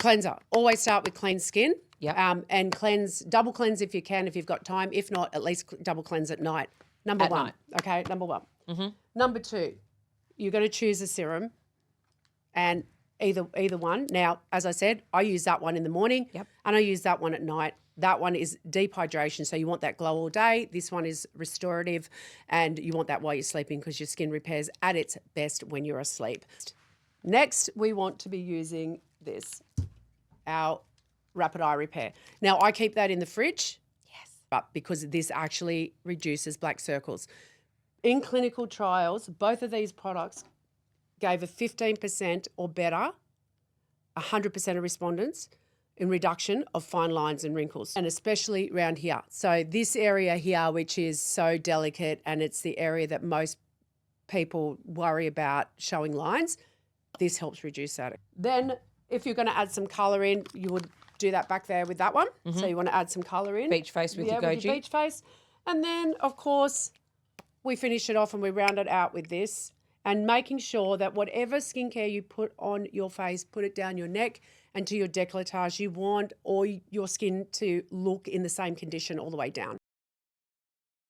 Cleanser. Always start with clean skin. Yep. And double cleanse if you can, if you've got time. If not, at least double cleanse at night. Number one. Night. Okay, number one. Mm-hmm. Number two, you're going to choose a serum and either one. Now, as I said, I use that one in the morning and I use that one at night. That one is deep hydration, so you want that glow all day. This one is restorative and you want that while you're sleeping because your skin repairs at its best when you're asleep. Next, we want to be using this, our Rapid Eye Repair. Now, I keep that in the fridge, but because this actually reduces black circles. In clinical trials, both of these products gave a 15% or better, 100% of respondents in reduction of fine lines and wrinkles, and especially around here. So this area here, which is so delicate and it's the area that most people worry about showing lines, this helps reduce that. Then if you're going to add some colour in, you would do that back there with that one. Mm-hmm. So you want to add some colour in. Beach face with your goji. With your beach face. And then, of course, we finish it off and we round it out with this, and making sure that whatever skincare you put on your face, put it down your neck and to your décolletage. You want all your skin to look in the same condition all the way down.